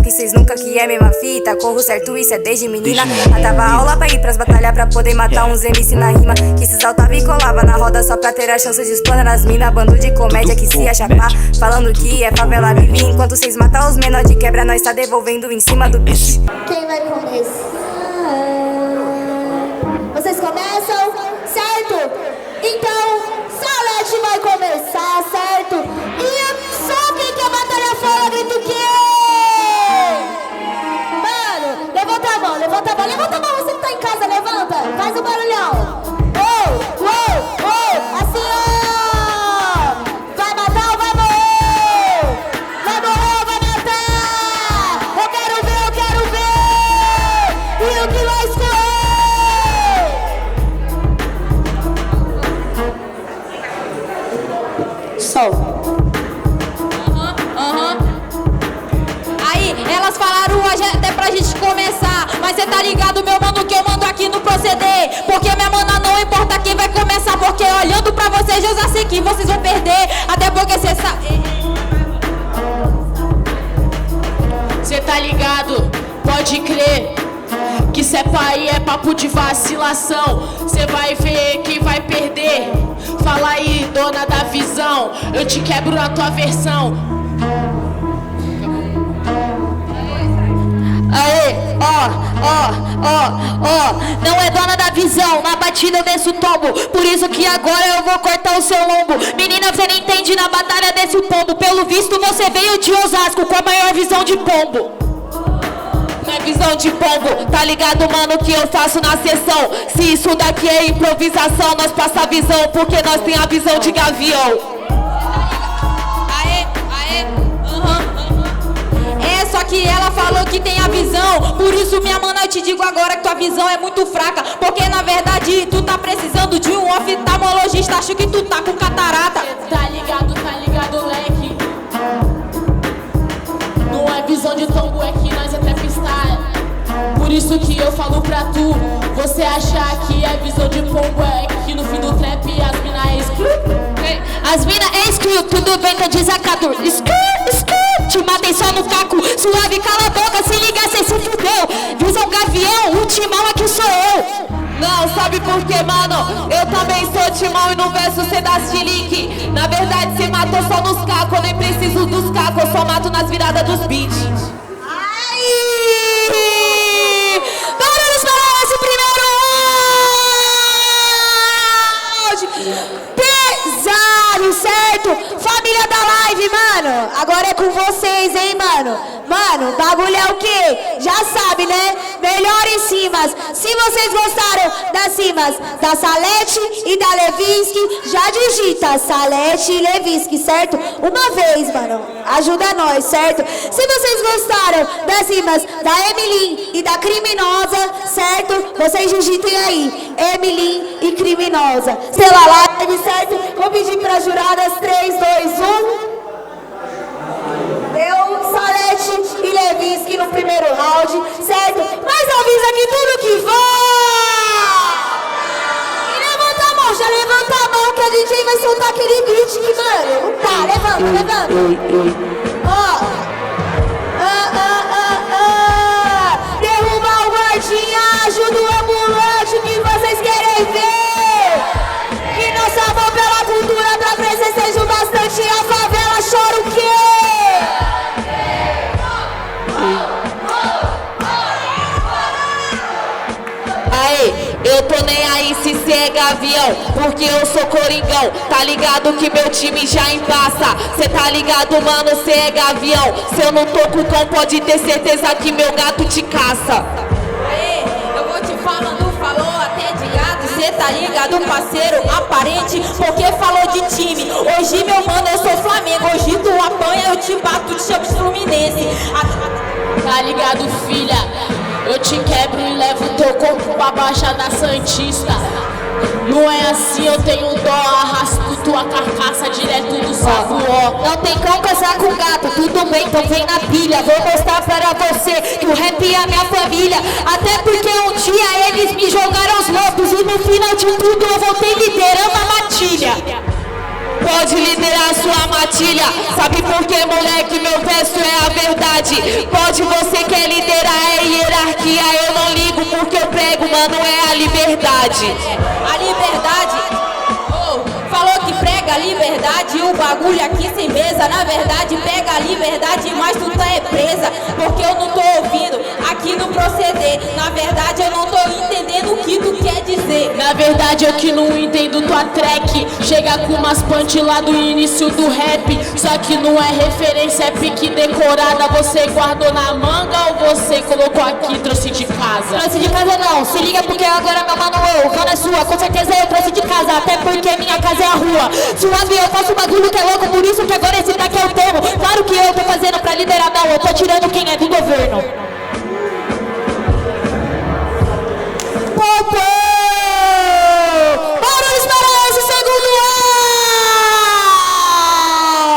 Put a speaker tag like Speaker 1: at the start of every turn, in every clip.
Speaker 1: que cês nunca que é mesma fita. Corro certo, isso é desde menina. Matava aula pra ir pras batalhas pra poder matar uns MC na rima. Que se saltava e colava na roda só pra ter a chance de explorar nas minas. Bando de comédia que se acha pá, falando que é favela vive. Enquanto cês matam os menor de quebra, nós tá devolvendo em cima do bicho.
Speaker 2: Quem vai começar? Vocês começam? Certo? Então, Salete vai começar, certo? E só quem quer batalha fora, grita o quê? Mano, levanta a mão, levanta a mão, levanta a mão, você que tá em casa, levanta, faz o barulhão. Assim, ó. Vai matar ou vai morrer? Vai morrer ou vai matar? Eu quero ver. E o que vai escorrer? Sol.
Speaker 3: Aí, elas falaram hoje até pra gente começar. Mas cê tá ligado, meu mano, que eu mando aqui no proceder. Porque minha mana não importa quem vai começar. Porque olhando pra vocês eu já sei que vocês vão perder. Até porque cê sabe.
Speaker 4: Cê tá ligado, pode crer que cê é pai é papo de vacilação. Cê vai ver que vai perder. Fala aí, dona da visão, eu te quebro na tua versão.
Speaker 3: Aê, não é dona da visão, na batida eu desço o tombo. Por isso que agora eu vou cortar o seu lombo. Menina, você não entende, na batalha desse pombo. Pelo visto você veio de Osasco com a maior visão de pombo. Não é visão de pombo, tá ligado, mano, que eu faço na sessão. Se isso daqui é improvisação, nós passa a visão, porque nós tem a visão de gavião. Só que ela falou que tem a visão. Por isso, minha mana, eu te digo agora que tua visão é muito fraca. Porque na verdade tu tá precisando de um oftalmologista. Acho que tu tá com catarata.
Speaker 4: Tá ligado, leque. Não é visão de tombo, é que nós é trapstar. Por isso que eu falo pra tu, você achar que é visão de pombo, é que no fim do trap as mina é screw.
Speaker 3: As mina é screw, tudo bem, tá desacato. Screw, te matei só no caco. Suave, cala a boca, se liga, cê se fudeu. Visão gavião, o timão aqui sou eu. Não, sabe por quê, mano? Eu também sou timão e no verso cê dá chilique. Na verdade cê matou só nos cacos, eu nem preciso dos cacos, eu só mato nas viradas dos beats. Barulhos para esse primeiro round. Pesado, certo? Família da live, mano. Agora é com vocês, hein, mano. Mano, bagulho é o quê? Já sabe, né? Melhor em cimas. Se vocês gostaram das cimas da Salete e da Levinsky, já digita Salete e Levinsky, certo? Uma vez, mano. Ajuda nós, certo? Se vocês gostaram das cimas da Emilin e da Criminosa, certo? Vocês digitem aí. Emilin e Criminosa. Pela live, certo? Vou pedir para juradas 3, 2, 1. Deu Salete e Levinsky no primeiro round, certo? Mas avisa que tudo que vai! E levanta a mão, já levanta a mão que a DJ vai soltar aquele beat que, mano, não tá, levanta. Derruba o guardinha, ajuda o ambulante que vocês querem ver. Que nosso amor pela cultura pra crescer seja bastante, a favela chora o quê? Eu tô nem aí se cê é gavião, porque eu sou coringão. Tá ligado que meu time já embaça. Cê tá ligado, mano, cê é gavião. Se eu não tô com o cão, pode ter certeza que meu gato te caça. Eu vou te falando, falou até de gato. Cê tá ligado, parceiro, aparente, porque falou de time. Hoje, meu mano, eu sou Flamengo. Hoje tu apanha, eu te bato, te chamo de Fluminense.
Speaker 4: Tá ligado, filha? Eu te quebro e levo teu corpo pra Baixada Santista. Não é assim, eu tenho dó, arrasto tua carcaça direto do sabuó.
Speaker 3: Não tem cão casar com gato, tudo bem, então vem na pilha. Vou mostrar para você que o rap é a minha família. Até porque um dia eles me jogaram os lobos e no final de tudo eu voltei liderando a matilha.
Speaker 4: pode liderar sua matilha. Sabe por que, moleque, meu verso é a verdade. Pode, você quer liderar, é hierarquia. Eu não ligo porque eu prego, mano, é a liberdade.
Speaker 5: A liberdade. Falou que prega a liberdade, o bagulho aqui sem mesa. Na verdade pega a liberdade, mas tu tá é presa, porque eu não tô ouvindo aqui no proceder. Na verdade eu não tô entendendo o que tu quer dizer.
Speaker 4: Na verdade eu que não entendo tua track. Chega com umas punch lá do início do rap. Só que não é referência, é pique decorada. Você guardou na manga ou você colocou aqui, trouxe de casa?
Speaker 3: Trouxe de casa não, se liga porque agora meu mano eu vou na sua. Com certeza eu trouxe de casa, até porque minha casa é a rua. Suave, eu faço bagulho que é louco, por isso que agora esse daqui é o termo. Claro que eu tô fazendo pra liderar, não, eu tô tirando quem é do governo. Popô! Barulhos para esse segundo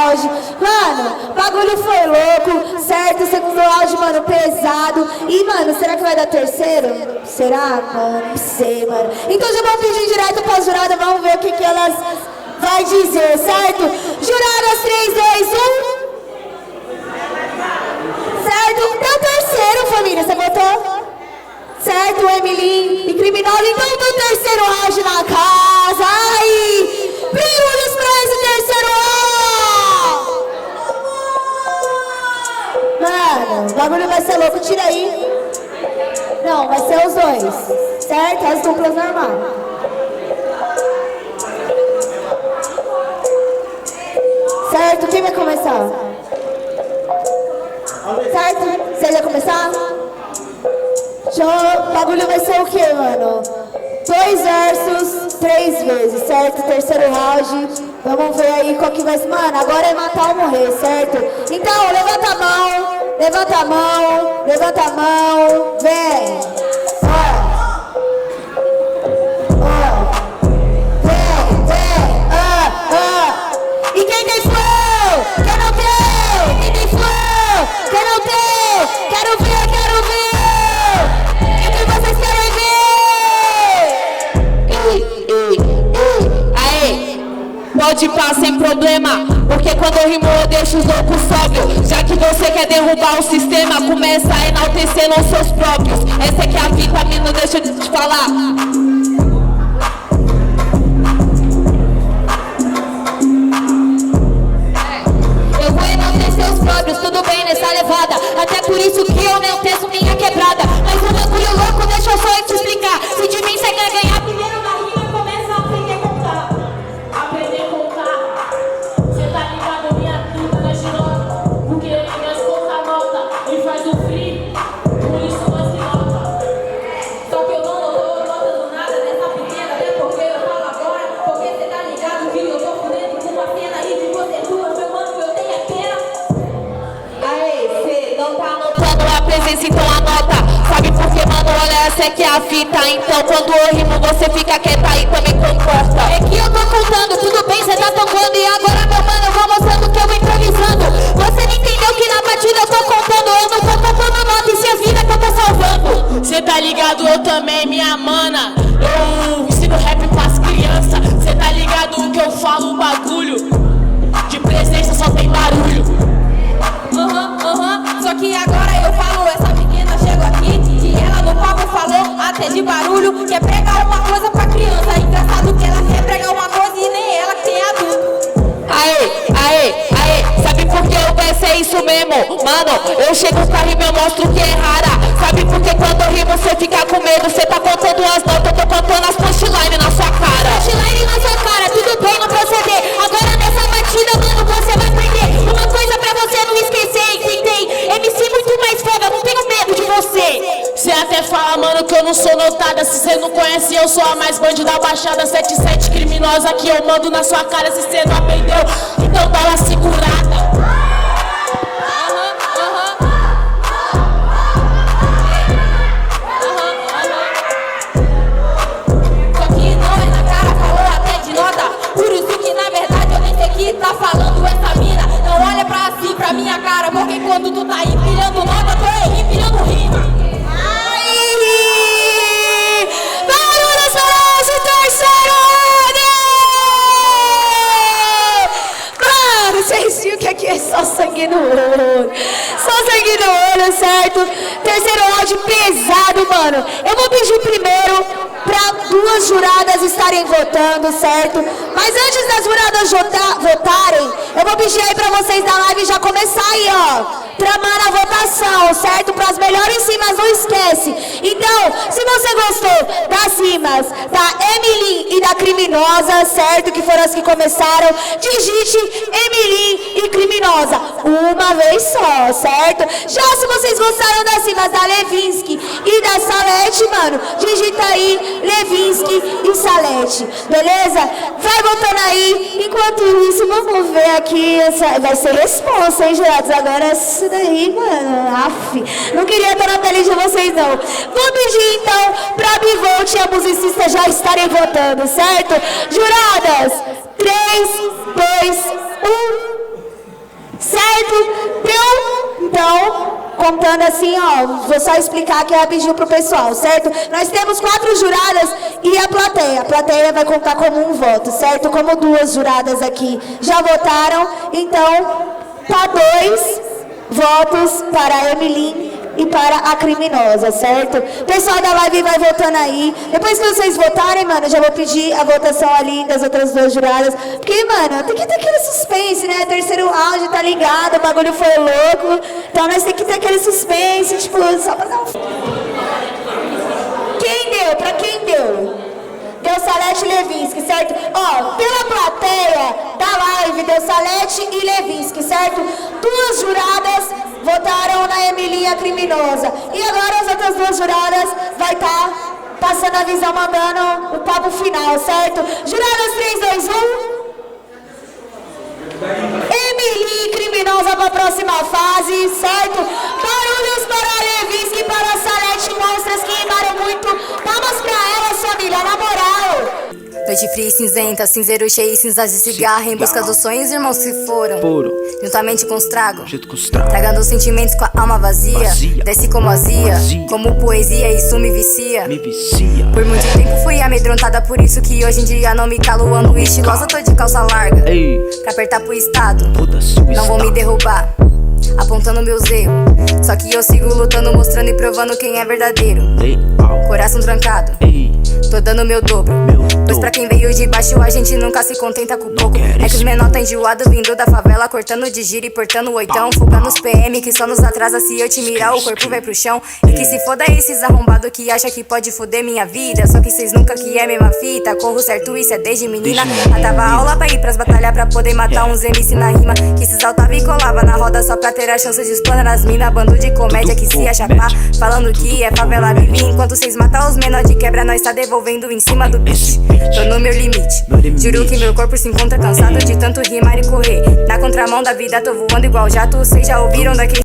Speaker 3: auge! Mano, bagulho foi louco, certo? Segundo auge, mano, pesado. E, mano, será que vai dar terceiro? Será, mano? Não sei, mano. Então já vou pedir direto pra jurada, vamos ver o que elas vai dizer, certo? Juradas 3, 2, 1. Certo? Deu terceiro, família, você votou? Certo, Emily e Criminosa. Então do terceiro auge na casa. Aí, primos pra esse terceiro auge. Mano, o bagulho vai ser louco, tira aí. Não, vai ser os dois, certo? As duplas normal. Certo? Quem vai começar? Certo? Você vai começar? O bagulho vai ser o quê, mano? 2 versos, 3 vezes, certo? Terceiro round. Vamos ver aí qual que vai ser. Mano, agora é matar ou morrer, certo? Então, levanta a mão, levanta a mão, levanta a mão. Vem. E quem tem flow? Quem não tem? Quem tem flow? Quem não tem? Quero ver, quero ver! O que vocês querem ver?
Speaker 4: Aê, pode ir pá sem problema, porque quando eu rimo eu deixo os loucos sóbrios. Já que você quer derrubar o sistema, começa a enaltecer os seus próprios. Essa é que é a vitamina, deixa eu te falar.
Speaker 3: Tudo bem nessa levada, até por isso que eu não teço minha quebrada. Mas um bagulho louco, deixa eu só te explicar. Se de mim você quer ganhar, primeiro na rima começa a aprender a contar.
Speaker 4: Aprender a contar. Cê tá ligado, minha tudo na girota. Porque minhas pouca nota e faz o free, por isso não se nota.
Speaker 5: Só que eu não dou nota do nada dessa pequena, até porque eu falo agora. Porque cê tá ligado que eu tô fudendo com uma pena aí de você duas, meu mano, eu tenho é pena.
Speaker 4: Não tá anotando a presença, então anota. Sabe por que, mano? Olha, essa é que é a fita. Então quando eu rimo você fica quieta e também comporta.
Speaker 3: É que eu tô contando, tudo bem, cê tá tocando. E agora, meu mano, eu vou mostrando que eu vou improvisando. Você não entendeu que na batida eu tô contando. Eu não tô contando nota e se a vida que eu tô salvando.
Speaker 4: Cê tá ligado, eu também, minha mana. Eu ensino rap pras crianças. Cê tá ligado que eu falo bagulho. De presença só tem barulho.
Speaker 5: Só que agora eu falo, essa pequena chegou aqui e ela no palco falou até de barulho. Quer pregar uma coisa pra criança, engraçado que ela quer pregar uma coisa e nem ela que tem adulto.
Speaker 4: Aê, sabe por que eu peço é isso mesmo? Mano, eu chego pra rima, eu mostro que é rara. Sabe por que quando eu rimo você fica com medo? Cê tá contando as notas, eu tô contando as punchline na sua cara.
Speaker 3: Punchline na sua cara, tudo bem no proceder. Agora nessa batida, mano, você vai perder. Uma coisa pra você não esquecer, entendeu? MC muito mais foda, eu não tenho medo de você.
Speaker 4: Cê até fala, mano, que eu não sou notada. Se cê não conhece, eu sou a mais bandida da Baixada 77 criminosa que eu mando na sua cara. Se cê não aprendeu, então dá uma segurada.
Speaker 5: Só que não é na cara, falou até de nota. Por isso que na verdade eu nem sei que tá falando essa mina. Não olha pra minha cara, porque quando tu tá empilhando nota, tu é empilhando rima.
Speaker 3: Barulhos para esse terceiro! certo? Terceiro round pesado, mano. Eu vou pedir primeiro pra duas juradas estarem votando, certo? Mas antes das juradas votarem, eu vou pedir aí pra vocês da live já começar aí, ó, tramar a votação, certo? Para as melhores rimas, não esquece. Então, se você gostou das rimas da Emily e da Criminosa, certo? Que foram as que começaram, digite Emily e Criminosa uma vez só, certo? Já se vocês gostaram das rimas da Levinsky e da Salete, mano, digita aí Levinsky e Salete, beleza? Vai votando aí. Enquanto isso, vamos ver aqui. Vai ser responsa, hein, jurados? Agora isso daí, mano, af. Não queria estar na pele de vocês, não. Vou pedir, então, pra Bivolt e a musicista já estarem votando, certo? Juradas, 3, 2, 1... Certo? Então, contando assim, ó, vou só explicar que ela pediu pro pessoal, certo? Nós temos 4 juradas e a plateia. A plateia vai contar como um voto, certo? Como 2 juradas aqui já votaram, então, tá 2 votos para a Emily e para a Criminosa, certo? O pessoal da live vai votando aí. Depois que vocês votarem, mano, já vou pedir a votação ali das outras 2 juradas. Porque, mano, tem que ter aquele suspense, né? Terceiro round, tá ligado? O bagulho foi louco. Então nós tem que ter aquele suspense, tipo, só pra dar um... Quem deu? Pra quem deu? Deu Salete e Levinsky, certo? Ó, pela plateia da live, deu Salete e Levinsky, certo? 2 juradas votaram na Emily, a Criminosa. E agora as outras 2 juradas vai estar passando a visão, mandando o papo final, certo? Juradas 3, 2, 1. Emily e Criminosa para a próxima fase, certo? Barulhos para Levinsky e para a Salete, monstras que rimaram muito. Palmas pra elas, família, na moral.
Speaker 1: Noite fria e cinzenta, cinzeiro cheio e cinzas de cigarro. Em busca dos sonhos, irmãos se foram juntamente com os tragos, tragando os sentimentos com a alma vazia. Desce como azia, como poesia, isso me vicia. Por muito tempo fui amedrontada, por isso que hoje em dia não me calo. Ando estilosa, tô de calça larga, pra apertar pro estado. Não vão me derrubar, apontando meus erros. Só que eu sigo lutando, mostrando e provando quem é verdadeiro. Coração trancado, tô dando meu dobro. Pois pra quem veio de baixo, a gente nunca se contenta com pouco. É que os menor tá enjoado, vindo da favela, cortando de giro e portando oitão. Fugando os PM que só nos atrasa, se eu te mirar o corpo vai pro chão. E que se foda esses arrombados que acha que pode foder minha vida. Só que cês nunca que é mesma fita. Corro certo, isso é desde menina. Matava aula pra ir pras batalhas pra poder matar uns MC na rima. Que se exaltava e colava na roda só pra ter a chance de explanar as mina. Bando de comédia que se acha pá, falando que é favela vive. Enquanto cês matam os menor de quebra, nós tá devolvendo em cima do beat. Tô no meu limite, juro que meu corpo se encontra cansado de tanto rimar e correr. Na contramão da vida tô voando igual jato, vocês já ouviram daquele...